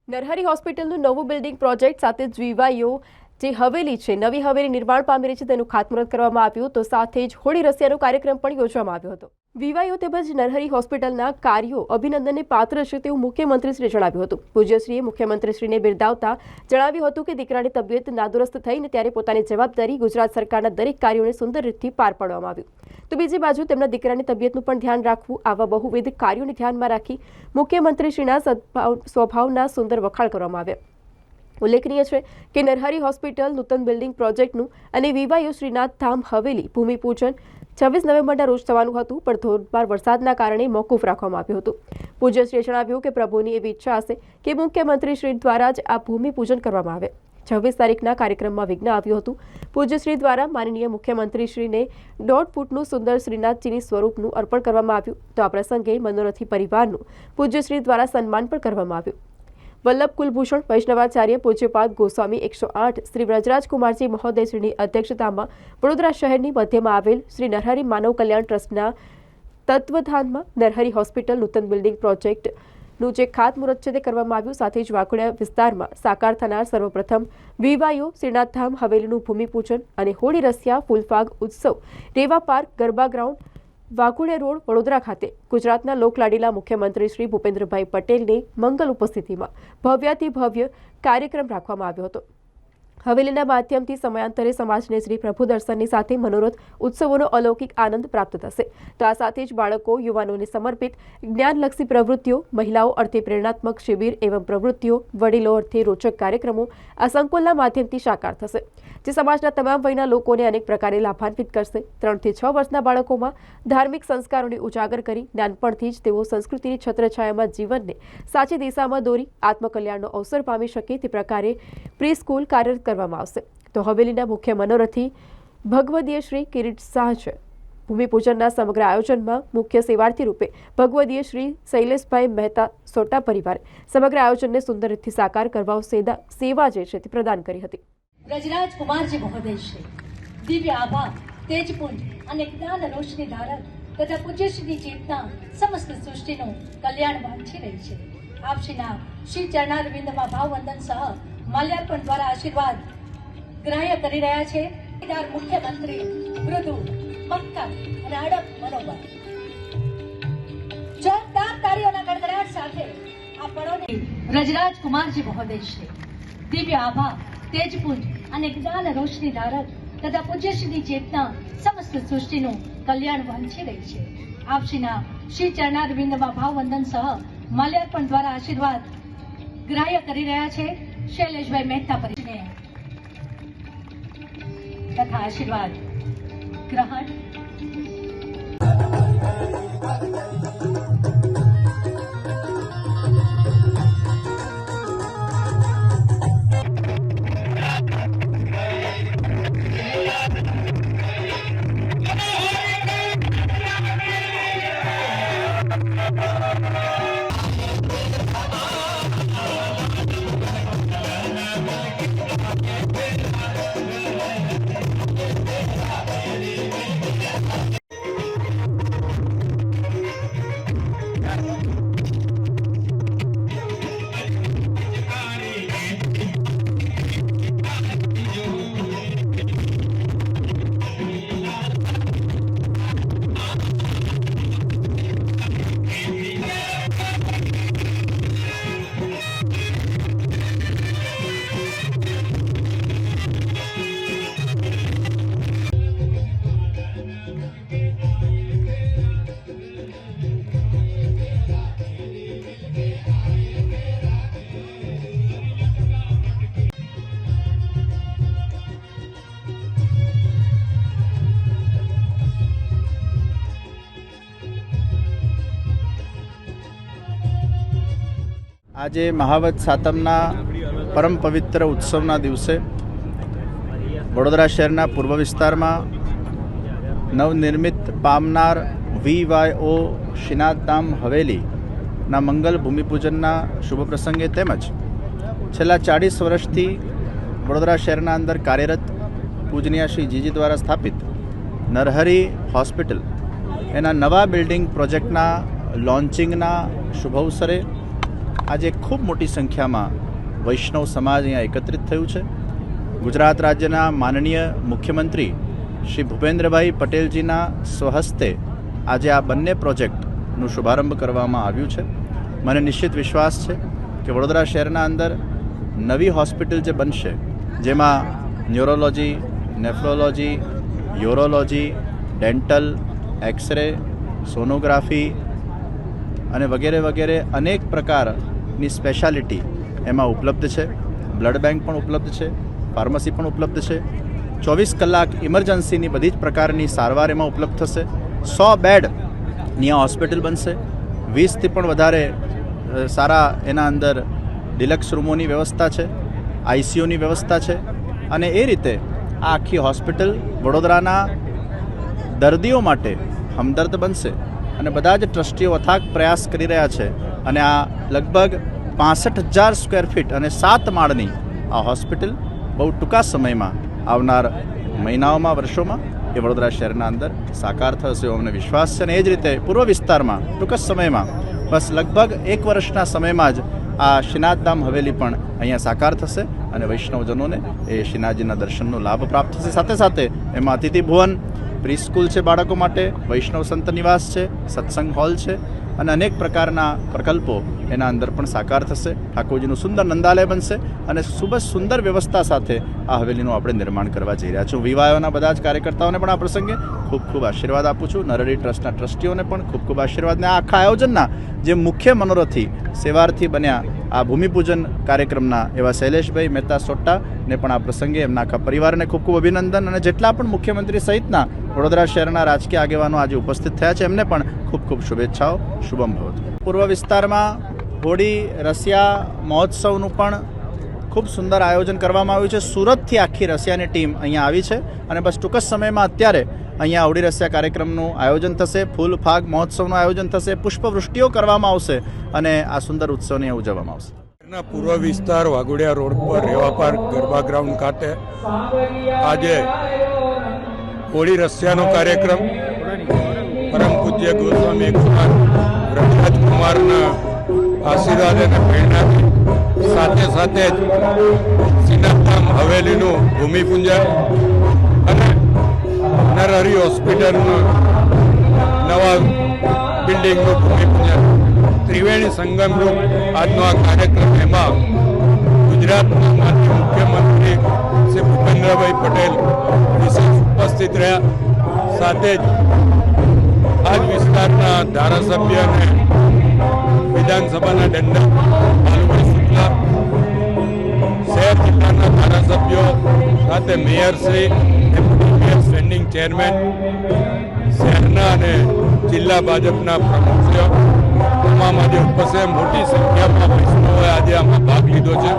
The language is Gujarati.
નરહરી હોસ્પિટલનું નવું બિલ્ડિંગ પ્રોજેક્ટ સાથે જ વીવાઈઓ જે હવેલી છે નવી હવેલી નિર્માણ પામી રહી છે તેનું ખાતમુહૂર્ત કરવામાં આવ્યું તો સાથે જ હોળી રસિયાનો કાર્યક્રમ પણ યોજવામાં આવ્યો હતો। વીવાઈઓ તેમજ નરહરી હોસ્પિટલના કાર્યો અભિનંદનને પાત્ર છે તેવું મુખ્યમંત્રીશ્રીએ જણાવ્યું હતું। પૂજ્યશ્રીએ મુખ્યમંત્રીશ્રીને બિરદાવતા જણાવ્યું હતું કે દીકરાની તબિયત નાદુરસ્ત થઈને ત્યારે પોતાની જવાબદારી ગુજરાત સરકારના દરેક કાર્યોને સુંદર રીતથી પાર પાડવામાં આવ્યું। તો બીજી બાજુ તેમના દીકરાની તબિયતનું પણ ધ્યાન રાખવું આવા બહુવિધ કાર્યોને ધ્યાનમાં રાખી મુખ્યમંત્રીશ્રીના સ્વભાવના સુંદર વખાણ કરવામાં આવ્યા। ઉલ્લેખનીય છે કે નરહરી હોસ્પિટલ નૂતન બિલ્ડિંગ પ્રોજેક્ટનું અને વીવાઈઓ શ્રીનાથ ધામ હવેલી ભૂમિપૂજન 26 નવેમ્બરના રોજ થવાનું હતું પણ ધોધમાર વરસાદના કારણે મોકૂફ રાખવામાં આવ્યું હતું। પૂજ્યશ્રીએ જણાવ્યું કે પ્રભુની એવી ઈચ્છા હશે કે મુખ્યમંત્રીશ્રી દ્વારા જ આ ભૂમિપૂજન કરવામાં આવે। 26 તારીખના કાર્યક્રમમાં વિઘ્ન આવ્યું હતું। પૂજ્યશ્રી દ્વારા માનનીય મુખ્યમંત્રીશ્રીને 1.5 ફૂટનું સુંદર શ્રીનાથજીની સ્વરૂપનું અર્પણ કરવામાં આવ્યું તો આ પ્રસંગે મનોરથી પરિવારનું પૂજ્યશ્રી દ્વારા સન્માન પણ કરવામાં આવ્યું। વલ્લભ કુલભૂષણ વૈષ્ણવાચાર્ય પૂજ્યપાદ ગોસ્વામી 108 શ્રી વ્રજરાજકુમારજી મહોદયશ્રીની અધ્યક્ષતામાં વડોદરા શહેરની મધ્યમાં આવેલ શ્રી નરહરી માનવ કલ્યાણ ટ્રસ્ટના તત્વધાનમાં નરહરી હોસ્પિટલ નૂતન બિલ્ડિંગ પ્રોજેક્ટનું જે ખાતમુહૂર્ત છે તે કરવામાં આવ્યું। સાથે જ વાઘોડિયા વિસ્તારમાં સાકાર થનાર સર્વપ્રથમ વીવાઈઓ શ્રીનાથધામ હવેલીનું ભૂમિપૂજન અને હોળી રસિયા ફૂલફાગ ઉત્સવ Reva park Garba ground Waghodia road Vadodara ખાતે ગુજરાતના લોકલાડીલા મુખ્યમંત્રી શ્રી ભૂપેન્દ્રભાઈ પટેલની મંગલ ઉપસ્થિતિમાં ભવ્યાતિ ભવ્ય કાર્યક્રમ રાખવામાં આવ્યો હતો। હવેલીના માધ્યમથી સમયાંતરે સમાજને શ્રી પ્રભુ દર્શનની સાથે મનોરથ ઉત્સવોનો અલૌકિક આનંદ પ્રાપ્ત થશે। તો આ સાથે જ બાળકો યુવાનોને સમર્પિત જ્ઞાનલક્ષી પ્રવૃત્તિઓ મહિલાઓ અર્થે પ્રેરણાત્મક શિબિર એવં પ્રવૃત્તિઓ વડીલો અર્થે રોચક કાર્યક્રમો આ સંકુલના માધ્યમથી સાકાર થશે જે સમાજના તમામ વયના લોકોને અનેક પ્રકારે લાભાન્વિત કરશે। 3 થી 6 વર્ષના બાળકોમાં ધાર્મિક સંસ્કારોને ઉજાગર કરી નાનપણથી જ તેઓ સંસ્કૃતિની છત્રછાયામાં જીવનને સાચી દિશામાં દોરી આત્મકલ્યાણનો અવસર પામી શકે તે પ્રકારે પ્રી સ્કૂલ કાર્યરત કરવામાં આવશે। તો હવેલીના મુખ્ય મનોરથી ભગવદીય શ્રી કિરીટ શાહ છે। ભૂમિપૂજનના સમગ્ર આયોજનમાં મુખ્ય સેવાર્થી રૂપે ભગવદીય શ્રી શૈલેષભાઈ મહેતા સોટા પરિવારે સમગ્ર આયોજનને સુંદર રીતથી સાકાર કરવા સેવા જે છે તે પ્રદાન કરી હતી। વ્રજરાજકુમારજી મહોદય શ્રી દિવ્ય આભા તેજપુંજ અને જ્ઞાન રોશની ધારક તથા પૂજ્યશ્રીની ચેતના સમસ્ત સૃષ્ટિનું કલ્યાણ વાંછી રહી છે। આપશ્રીના શ્રી ચરણારવિંદમાં ભાવવંદન સહ માલ્યાર્પણ દ્વારા આશીર્વાદ ગ્રાહ્ય કરી રહ્યા છે। મુખ્યમંત્રી મૃદુ મક્કમ અને અડગ મનોબળ જોરદાર તાળીઓના ગડગડાટ સાથે આ પળોને વ્રજરાજકુમારજી મહોદય શ્રી દિવ્ય આભા તેજપુંજ અને જ્ઞાન રોશની ધારક તથા પૂજ્યશ્રીની ચેતના સમસ્ત સૃષ્ટિનું કલ્યાણ વાંછી રહી છે। આપશ્રીના શ્રી ચરણારવિંદમાં ભાવવંદન સહ માલ્યાર્પણ દ્વારા આશીર્વાદ ગ્રાહ્ય કરી રહ્યા છે। શૈલેષભાઈ મહેતા પરિવારને તથા આશીર્વાદ ગ્રહણ આજે મહાવત સાતમના પરમ પવિત્ર ઉત્સવના દિવસે વડોદરા શહેરના પૂર્વ વિસ્તારમાં નવનિર્મિત પામનાર વીવાયઓ શ્રીનાથધામ હવેલીના મંગલ ભૂમિપૂજનના શુભ પ્રસંગે તેમજ છેલ્લા 40 વર્ષથી વડોદરા શહેરના અંદર કાર્યરત પૂજનીય શ્રી જીજી દ્વારા સ્થાપિત નરહરી હોસ્પિટલ એના નવા બિલ્ડિંગ પ્રોજેક્ટના લોન્ચિંગના શુભ અવસરે આજે ખૂબ મોટી સંખ્યામાં વૈષ્ણવ સમાજ અહીંયા એકત્રિત થયું છે. ગુજરાત રાજ્યના માનનીય મુખ્યમંત્રી શ્રી ભૂપેન્દ્રભાઈ પટેલજીના સ્વહસ્તે આજે આ બંને પ્રોજેક્ટનું શુભારંભ કરવામાં આવ્યું છે. મને નિશ્ચિત વિશ્વાસ છે કે વડોદરા શહેરના અંદર નવી હોસ્પિટલ જે બનશે, જેમાં neurology, nephrology, urology, dental, x-ray, sonography અને વગેરે વગેરે અનેક પ્રકારની સ્પેશિયાલિટી એમાં ઉપલબ્ધ છે. બ્લડ બેંક પણ ઉપલબ્ધ છે, ફાર્મસી પણ ઉપલબ્ધ છે. 24 કલાક ઇમરજન્સીની બધી જ પ્રકારની સારવાર એમાં ઉપલબ્ધ થશે. 100 બેડની આ હોસ્પિટલ બનશે. 20થી પણ વધારે સારા એના અંદર ડિલક્સ રૂમોની વ્યવસ્થા છે, આઈસીયુની વ્યવસ્થા છે. અને એ રીતે આ આખી હોસ્પિટલ વડોદરાના દર્દીઓ માટે હમદર્દ બનશે. અને બધા જ ટ્રસ્ટીઓ અથાગ પ્રયાસ કરી રહ્યા છે. અને આ લગભગ 65,000 સ્ક્વેર ફીટ અને 7 માળની આ હોસ્પિટલ બહુ ટૂંકા સમયમાં આવનાર મહિનાઓમાં, વર્ષોમાં એ વડોદરા શહેરના અંદર સાકાર થશે એવો અમને વિશ્વાસ છે. અને એ જ રીતે પૂર્વ વિસ્તારમાં ટૂંક જ સમયમાં, બસ લગભગ 1 વર્ષના સમયમાં જ આ શ્રીનાથધામ હવેલી પણ અહીંયા સાકાર થશે અને વૈષ્ણવજનોને એ શ્રીનાથજીના દર્શનનો લાભ પ્રાપ્ત થશે. સાથે સાથે એમાં અતિથિ ભુવન, પ્રી સ્કૂલ છે બાળકો માટે, વૈષ્ણવ સંત નિવાસ છે, સત્સંગ હોલ છે અને અનેક પ્રકારના પ્રકલ્પો એના અંદર પણ સાકાર થશે. ઠાકોરજીનું સુંદર નંદાલય બનશે અને ખૂબ જ સુંદર વ્યવસ્થા સાથે આ હવેલીનું આપણે નિર્માણ કરવા જઈ રહ્યા છું. વિવાહોના બધા જ કાર્યકર્તાઓને પણ આ પ્રસંગે ખૂબ ખૂબ આશીર્વાદ આપું છું. નરહરી ટ્રસ્ટના ટ્રસ્ટીઓને પણ ખૂબ ખૂબ આશીર્વાદને આ આખા આયોજનના જે મુખ્ય મનોરથી, સેવાર્થી બન્યા આ ભૂમિપૂજન કાર્યક્રમના એવા શૈલેષભાઈ મહેતા સોટ્ટાને પણ આ પ્રસંગે એમના આખા પરિવારને ખૂબ ખૂબ અભિનંદન. અને જેટલા પણ મુખ્યમંત્રી સહિતના વડોદરા શહેરના રાજકીય આગેવાનો આજે ઉપસ્થિત થયા છે એમને પણ ખૂબ ખૂબ શુભેચ્છાઓ. શુભમ ભવતુ. પૂર્વ વિસ્તારમાં હોળી રસિયા મહોત્સવનું પણ ખૂબ સુંદર આયોજન કરવામાં આવ્યું છે. સુરતથી આખી રસિયાની ટીમ અહીંયા આવી છે અને બસ ટૂંક જ સમયમાં અત્યારે અહીંયા હોળી રસિયા કાર્યક્રમનું આયોજન થશે, ફૂલ ફાગ મહોત્સવનું આયોજન થશે, પુષ્પવૃષ્ટિઓ કરવામાં આવશે અને આ સુંદર ઉત્સવને ઉજવવામાં આવશે. પૂર્વ વિસ્તાર વાઘોડિયા રોડ પર રેવા પાર્ક ગરબા ગ્રાઉન્ડ ખાતે આજે હોળી રસિયાનો કાર્યક્રમ પરમ પૂજ્ય ગોસ્વામી રઘુનાથ કુમારના આશીર્વાદ અને પ્રેરણાથી, સાથે સાથે જ શ્રીનાથધામ હવેલીનું ભૂમિપૂજન અને નરહરી હોસ્પિટલનું નવા બિલ્ડિંગનું ભૂમિપૂજન, ત્રિવેણી સંગમરૂપ આજનો આ કાર્યક્રમ. એમાં ગુજરાતના માનનીય મુખ્યમંત્રી શ્રી ભૂપેન્દ્રભાઈ પટેલ વિશેષ ઉપસ્થિત રહ્યા. સાથે જ આ જ વિસ્તારના ધારાસભ્ય અને વિધાનસભાના દંડક ભાલુભાઈ શુક્લા, શહેર જિલ્લાના ધારાસભ્યો સાથે મેયરશ્રી, ડેપ્યુટી મેયર, સ્ટેન્ડિંગ ચેરમેન, શહેરના અને જિલ્લા ભાજપના પ્રમુખશ્રીઓ તમામ આજે ઉપસ્થિત મોટી સંખ્યામાં વૈષ્ણવોએ આજે આમાં ભાગ લીધો છે.